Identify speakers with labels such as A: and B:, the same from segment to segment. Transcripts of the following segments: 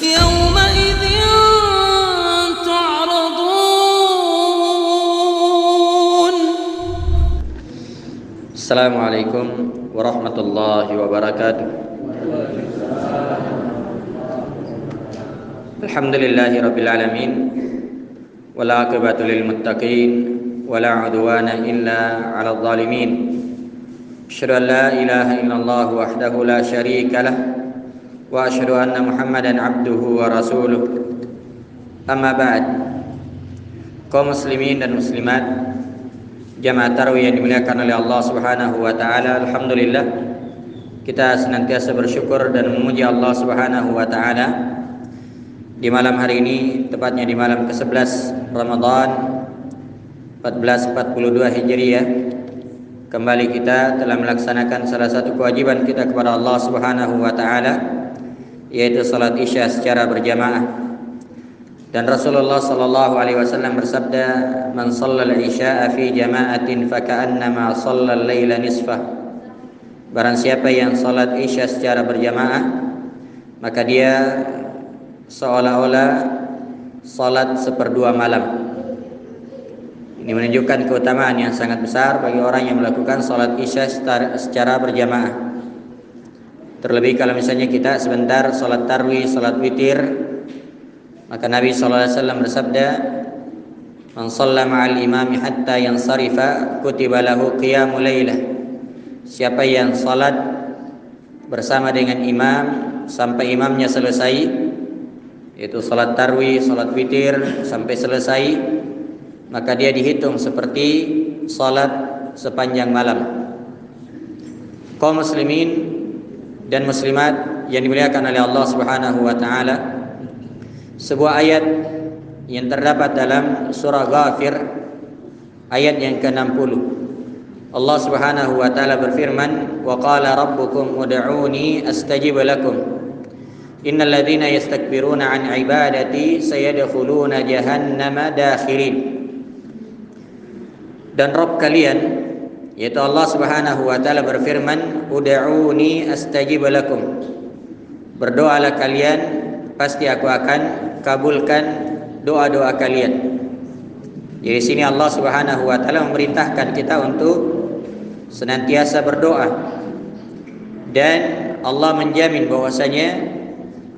A: يومئذ تعرضون.
B: السلام عليكم ورحمة الله وبركاته. الحمد لله رب العالمين والعاقبة للمتقين ولا عدوان إلا على الظالمين. أشهد أن لا إله إلا الله وحده لا شريك له وأشهد أن محمدا عبده ورسوله. Amma ba'd. Kaum muslimin dan muslimat, jamaah tarawih yang dimuliakan oleh Allah Subhanahu wa taala, alhamdulillah kita senantiasa bersyukur dan memuji Allah Subhanahu wa taala di malam hari ini, tepatnya di malam ke-11 Ramadan 1442 Hijriah. Kembali kita telah melaksanakan salah satu kewajiban kita kepada Allah Subhanahu wa taala, yaitu salat Isya secara berjamaah. Dan Rasulullah sallallahu alaihi wasallam bersabda, "Man shallal isya'a fi jama'atin faka'annama shallal laila nisfah." Barang siapa yang salat Isya secara berjamaah, maka dia seolah-olah salat seperdua malam. Ini menunjukkan keutamaan yang sangat besar bagi orang yang melakukan salat Isya secara berjamaah. Terlebih kalau misalnya kita sebentar salat tarwih, salat witir, maka Nabi sallallahu alaihi wasallam bersabda, "Man shalla ma'al imami hatta yansarifa kutiba lahu qiyamul lailah." Siapa yang salat bersama dengan imam sampai imamnya selesai, yaitu salat tarwih, salat witir sampai selesai, maka dia dihitung seperti salat sepanjang malam. Kaum muslimin dan muslimat yang dimuliakan oleh Allah Subhanahu wa taala, sebuah ayat yang terdapat dalam surah Ghafir ayat yang ke-60. Allah Subhanahu wa taala berfirman, "Wa qala rabbukum ud'uni astajib lakum. Innal ladzina yastakbiruna an ibadati sayadkhuluna jahannama dakhirin." Dan Rabb kalian, yaitu Allah Subhanahu wa taala berfirman, "Ud'uni astajib lakum." Berdoalah kalian, pasti aku akan kabulkan doa-doa kalian. Jadi sini Allah Subhanahu wa taala memerintahkan kita untuk senantiasa berdoa. Dan Allah menjamin bahwasanya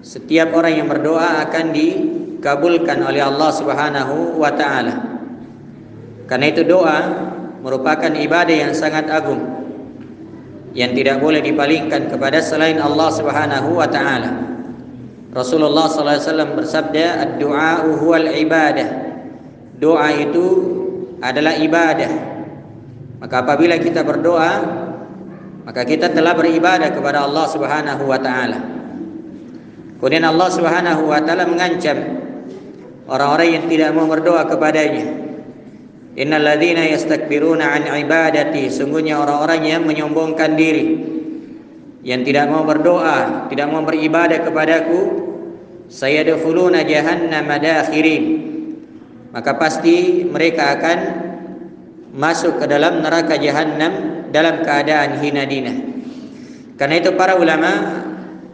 B: setiap orang yang berdoa akan dikabulkan oleh Allah Subhanahu wa taala. Karena itu doa merupakan ibadah yang sangat agung yang tidak boleh dipalingkan kepada selain Allah Subhanahu wa taala. Rasulullah sallallahu alaihi wasallam bersabda, "Ad-du'a'u huwal ibadah." Doa itu adalah ibadah. Maka apabila kita berdoa, maka kita telah beribadah kepada Allah Subhanahu wa taala. Kemudian Allah Subhanahu wa taala mengancam orang-orang yang tidak mau berdoa kepadanya. Innal ladzina yastakbiruna an ibadati, sungguhnya orang-orang yang menyombongkan diri, yang tidak mau berdoa, tidak mau beribadah kepadaku, sayadkhuluna jahannama dakhirin, maka pasti mereka akan masuk ke dalam neraka jahanam dalam keadaan hina dina. Karena itu para ulama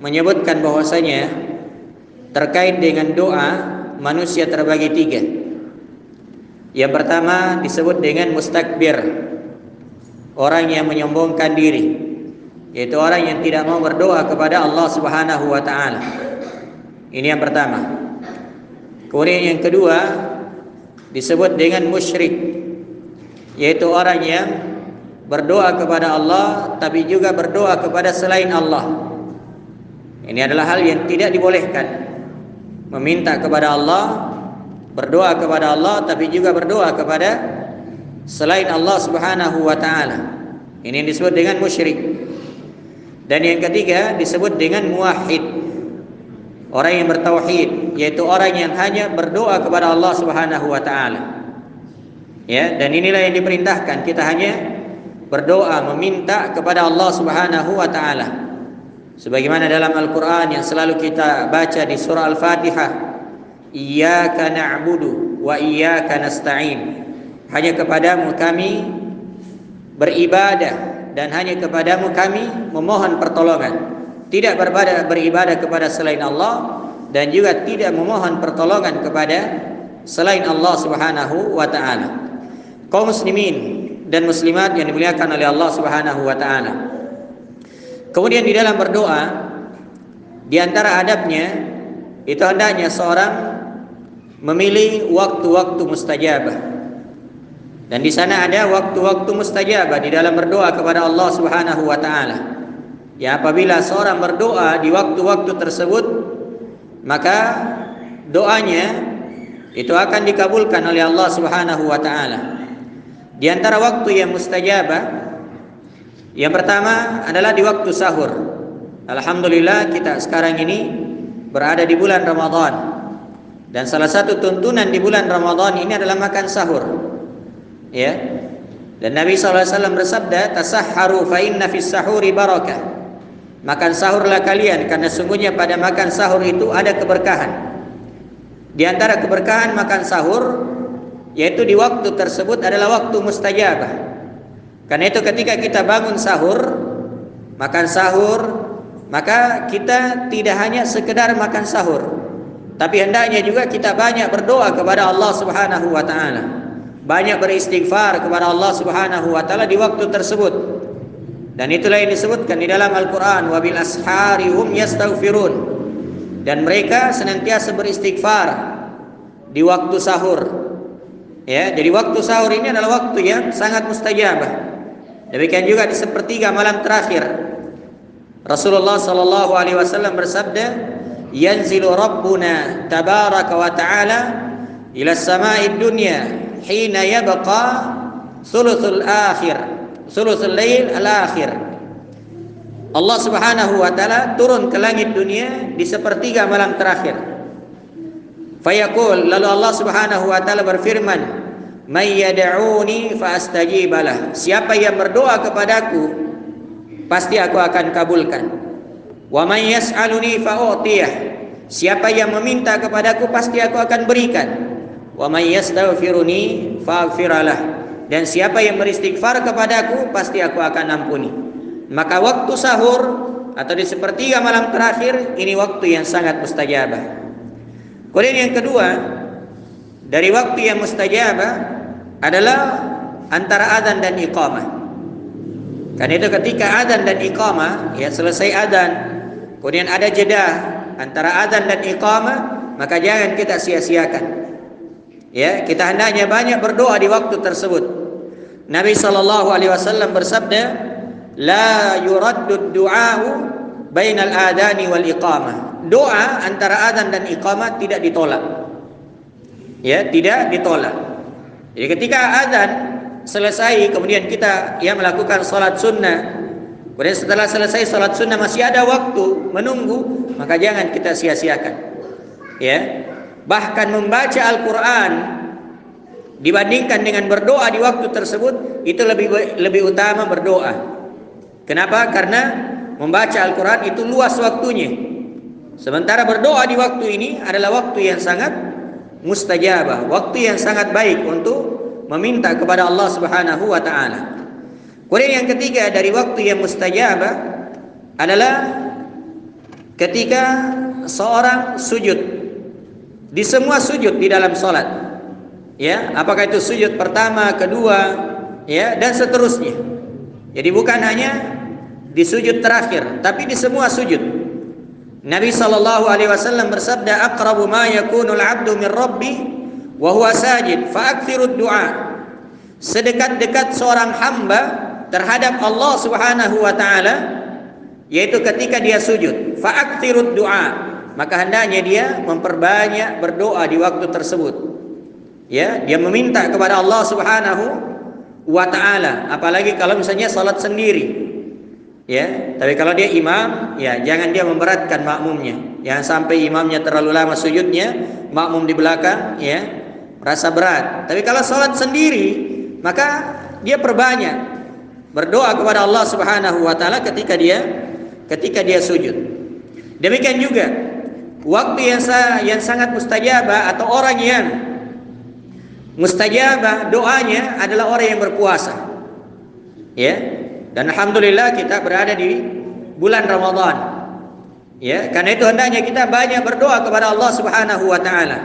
B: menyebutkan bahwasanya terkait dengan doa manusia terbagi tiga. Yang pertama disebut dengan mustakbir, orang yang menyombongkan diri, yaitu orang yang tidak mau berdoa kepada Allah Subhanahu wa taala. Ini yang pertama. Kemudian yang kedua disebut dengan musyrik, yaitu orang yang berdoa kepada Allah tapi juga berdoa kepada selain Allah. Ini adalah hal yang tidak dibolehkan. Meminta kepada Allah, berdoa kepada Allah tapi juga berdoa kepada selain Allah Subhanahu wa taala. Ini yang disebut dengan musyrik. Dan yang ketiga disebut dengan muwahhid, orang yang bertauhid, yaitu orang yang hanya berdoa kepada Allah Subhanahu wa taala. Ya, dan inilah yang diperintahkan, kita hanya berdoa meminta kepada Allah Subhanahu wa taala. Sebagaimana dalam Al-Qur'an yang selalu kita baca di surah Al-Fatihah, Iyyaka na'budu wa iyyaka nasta'in. Hanya kepadamu kami beribadah dan hanya kepadamu kami memohon pertolongan. Tidak beribadah kepada selain Allah dan juga tidak memohon pertolongan kepada selain Allah Subhanahu wa taala. Kaum muslimin dan muslimat yang dimuliakan oleh Allah Subhanahu wa taala. Kemudian di dalam berdoa, di antara adabnya itu hendaknya seorang memilih waktu-waktu mustajabah. Dan di sana ada waktu-waktu mustajabah di dalam berdoa kepada Allah Subhanahu wa taala. Ya, apabila seorang berdoa di waktu-waktu tersebut, maka doanya itu akan dikabulkan oleh Allah Subhanahu wa taala. Di antara waktu yang mustajabah, yang pertama adalah di waktu sahur. Alhamdulillah kita sekarang ini berada di bulan Ramadan. Dan salah satu tuntunan di bulan Ramadan ini adalah makan sahur. Ya. Dan Nabi SAW bersabda, "Tasahharu fa inna fis sahuri barakah." Makan sahurlah kalian karena sungguhnya pada makan sahur itu ada keberkahan. Di antara keberkahan makan sahur yaitu di waktu tersebut adalah waktu mustajabah. Karena itu ketika kita bangun sahur, makan sahur, maka kita tidak hanya sekedar makan sahur, tapi hendaknya juga kita banyak berdoa kepada Allah Subhanahu wa taala. Banyak beristighfar kepada Allah Subhanahu wa taala di waktu tersebut. Dan itulah yang disebutkan di dalam Al-Qur'an, wa bil ashari hum yastaghfirun. Dan mereka senantiasa beristighfar di waktu sahur. Ya, jadi waktu sahur ini adalah waktu yang sangat mustajabah. Demikian juga di sepertiga malam terakhir. Rasulullah sallallahu alaihi wasallam bersabda, "Yanzilu Rabbuna tabaraka wa ta'ala ila as-sama'id dunya hina yabqa thuluthul lail al-akhir." Allah Subhanahu wa taala turun ke langit dunia di sepertiga malam terakhir. Fayaqul, lalu Allah Subhanahu wa taala berfirman, "May yad'uni fa astajibalah." Siapa yang berdoa kepadaku, pasti aku akan kabulkan. Wa may yas'aluni fa u'tiyah. Siapa yang meminta kepadaku, pasti aku akan berikan. Wa may yastaghfiruni fa aghfiralah. Dan siapa yang beristighfar kepadaku, pasti aku akan ampuni. Maka waktu sahur atau di sepertiga malam terakhir ini waktu yang sangat mustajabah. Kemudian yang kedua, dari waktu yang mustajabah adalah antara adzan dan iqamah. Karena itu ketika adzan dan iqamah, ya selesai adzan, kemudian ada jeda antara adzan dan iqamah, maka jangan kita sia-siakan. Ya, kita hendaknya banyak berdoa di waktu tersebut. Nabi sallallahu alaihi wasallam bersabda, "La yuraddu du'a'u bainal adani wal iqamah." Doa antara adzan dan iqamah tidak ditolak. Ya, tidak ditolak. Jadi ketika adzan selesai kemudian kita melakukan salat sunnah, kemudian setelah selesai salat sunnah masih ada waktu menunggu, maka jangan kita sia-siakan. Ya. Bahkan membaca Al-Qur'an dibandingkan dengan berdoa di waktu tersebut itu lebih utama berdoa. Kenapa? Karena membaca Al-Qur'an itu luas waktunya. Sementara berdoa di waktu ini adalah waktu yang sangat mustajabah, waktu yang sangat baik untuk meminta kepada Allah Subhanahu wa taala. Kemudian yang ketiga dari waktu yang mustajabah adalah ketika seorang sujud. Di semua sujud di dalam salat. Ya, apakah itu sujud pertama, kedua, ya, dan seterusnya. Jadi bukan hanya di sujud terakhir, tapi di semua sujud. Nabi sallallahu alaihi wasallam bersabda, "Aqrabu ma yakunul 'abdu min rabbi wa huwa sajid, fa aktsirud du'a." Sedekat-dekat seorang hamba terhadap Allah Subhanahu wa taala yaitu ketika dia sujud, fa aktsirud du'a. Maka hendaknya dia memperbanyak berdoa di waktu tersebut. Ya, dia meminta kepada Allah Subhanahu wa taala, apalagi kalau misalnya salat sendiri. Ya, tapi kalau dia imam, ya jangan dia memberatkan makmumnya. Jangan sampai imamnya terlalu lama sujudnya, makmum di belakang, ya merasa berat. Tapi kalau salat sendiri, maka dia perbanyak berdoa kepada Allah Subhanahu wa taala ketika dia sujud. Demikian juga waktu yang sangat mustajabah atau orang yang mustajabah doanya adalah orang yang berpuasa. Ya. Dan alhamdulillah kita berada di bulan Ramadan. Ya, karena itu hendaknya kita banyak berdoa kepada Allah Subhanahu wa taala.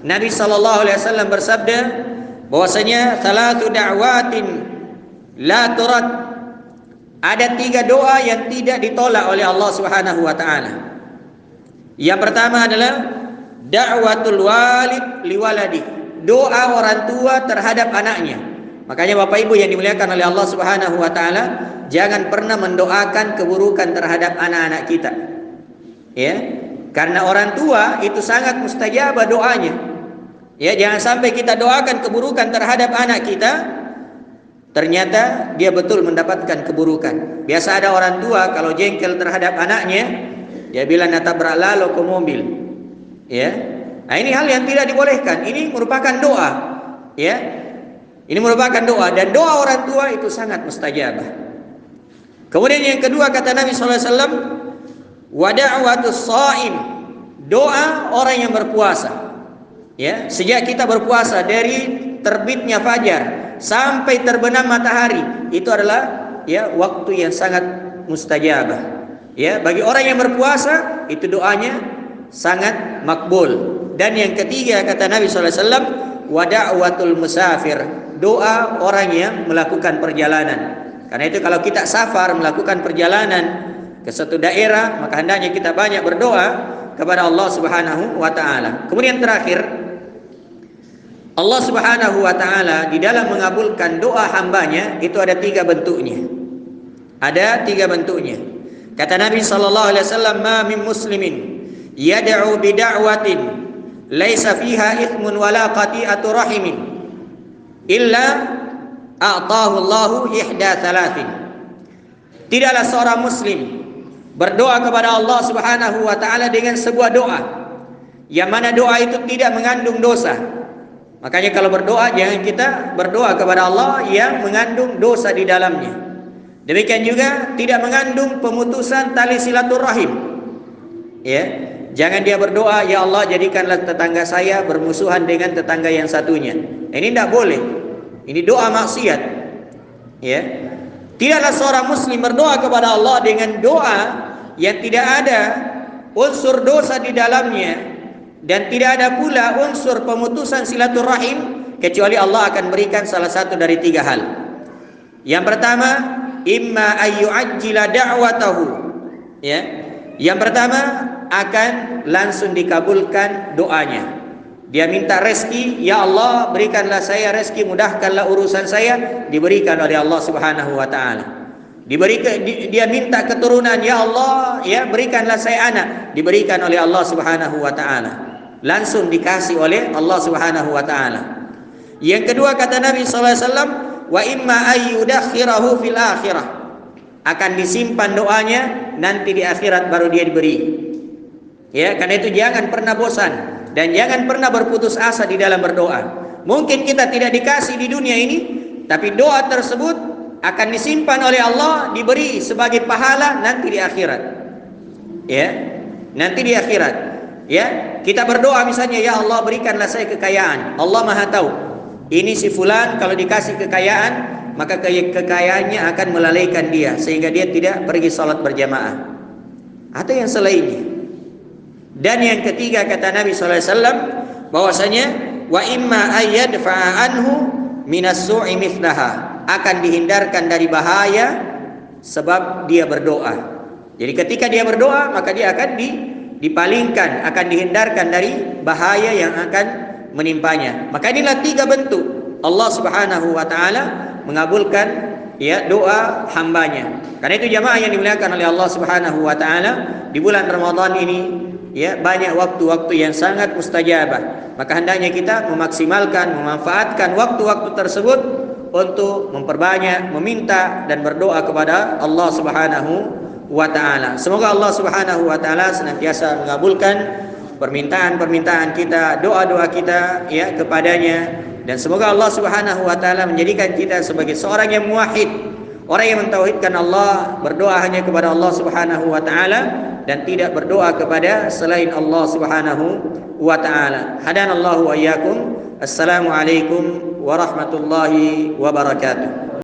B: Nabi sallallahu alaihi wasallam bersabda bahwasanya salatu da'watin la turad. Ada 3 doa yang tidak ditolak oleh Allah Subhanahu wa taala. Yang pertama adalah da'watul walid liwaladi. Doa orang tua terhadap anaknya. Makanya Bapak Ibu yang dimuliakan oleh Allah Subhanahu wa taala, jangan pernah mendoakan keburukan terhadap anak-anak kita. Ya, karena orang tua itu sangat mustajabah doanya. Ya, jangan sampai kita doakan keburukan terhadap anak kita, ternyata dia betul mendapatkan keburukan. Biasa ada orang tua kalau jengkel terhadap anaknya, dia bilang natabrak lalo ke mobil. Ya, nah ini hal yang tidak dibolehkan. Ini merupakan doa. Ya, ini merupakan doa, dan doa orang tua itu sangat mustajabah. Kemudian yang kedua kata Nabi SAW, wa da'watus shaim, doa orang yang berpuasa. Ya, sejak kita berpuasa dari terbitnya fajar sampai terbenam matahari, itu adalah ya waktu yang sangat mustajabah. Ya, bagi orang yang berpuasa itu doanya sangat makbul. Dan yang ketiga kata Nabi sallallahu alaihi wasallam, wa da'watul musafir, doa orang yang melakukan perjalanan. Karena itu kalau kita safar melakukan perjalanan ke suatu daerah, maka hendaknya kita banyak berdoa kepada Allah Subhanahu wa taala. Kemudian terakhir, Allah Subhanahu wa taala di dalam mengabulkan doa hambanya itu ada 3 bentuknya. Ada 3 bentuknya. Kata Nabi sallallahu alaihi wasallam, "Ma min muslimin yad'u bi da'watin laisa fiha ithmun wala qati'atu rahimin illa a'tahu Allahu ihda thalathin." Tidaklah seorang muslim berdoa kepada Allah Subhanahu wa taala dengan sebuah doa yang mana doa itu tidak mengandung dosa. Makanya kalau berdoa jangan kita berdoa kepada Allah yang mengandung dosa di dalamnya. Demikian juga tidak mengandung pemutusan tali silaturahim. Ya, jangan dia berdoa, ya Allah jadikanlah tetangga saya bermusuhan dengan tetangga yang satunya. Ini tidak boleh. Ini doa maksiat. Ya. Tidaklah seorang muslim berdoa kepada Allah dengan doa yang tidak ada unsur dosa di dalamnya dan tidak ada pula unsur pemutusan silaturahim, kecuali Allah akan berikan salah satu dari 3 hal. Yang pertama, imma ayyu'ajjila da'watahu. Ya. Yang pertama, akan langsung dikabulkan doanya. Dia minta rezeki, ya Allah berikanlah saya rezeki, mudahkanlah urusan saya, diberikan oleh Allah Subhanahu wa taala. Dia minta keturunan, ya Allah ya berikanlah saya anak, diberikan oleh Allah Subhanahu wa taala. Langsung dikasih oleh Allah Subhanahu wa taala. Yang kedua kata Nabi sallallahu alaihi wasallam, wa imma ayyudakhirahu fil akhirah. Akan disimpan doanya, nanti di akhirat baru dia diberi. Ya, karena itu jangan pernah bosan dan jangan pernah berputus asa di dalam berdoa. Mungkin kita tidak dikasih di dunia ini, tapi doa tersebut akan disimpan oleh Allah, diberi sebagai pahala nanti di akhirat. Ya, nanti di akhirat. Ya, kita berdoa misalnya, ya Allah berikanlah saya kekayaan. Allah Maha tahu. Ini si fulan kalau dikasih kekayaan, maka kekayaannya akan melalaikan dia sehingga dia tidak pergi salat berjamaah. Atau yang selainnya. Dan yang ketiga kata Nabi sallallahu alaihi wasallam bahwasanya wa imma ayyadfa'a anhu minas su'i mithlaha, akan dihindarkan dari bahaya sebab dia berdoa. Jadi ketika dia berdoa maka dia akan dipalingkan, akan dihindarkan dari bahaya yang akan menimpanya. Maka inilah 3 bentuk Allah Subhanahu wa taala mengabulkan ya doa hambanya. Karena itu jamaah yang dimuliakan oleh Allah Subhanahu wa taala, di bulan Ramadan ini ya banyak waktu-waktu yang sangat mustajabah. Maka hendaknya kita memaksimalkan, memanfaatkan waktu-waktu tersebut untuk memperbanyak meminta dan berdoa kepada Allah Subhanahu wa taala. Semoga Allah Subhanahu wa taala senantiasa mengabulkan permintaan-permintaan kita, doa-doa kita ya kepadanya, dan semoga Allah Subhanahu wa taala menjadikan kita sebagai seorang yang muwahhid, orang yang mentauhidkan Allah, berdoa hanya kepada Allah Subhanahu wa taala dan tidak berdoa kepada selain Allah Subhanahu wa taala. Hadanallahu wa iyyakum. Assalamualaikum warahmatullahi wabarakatuh.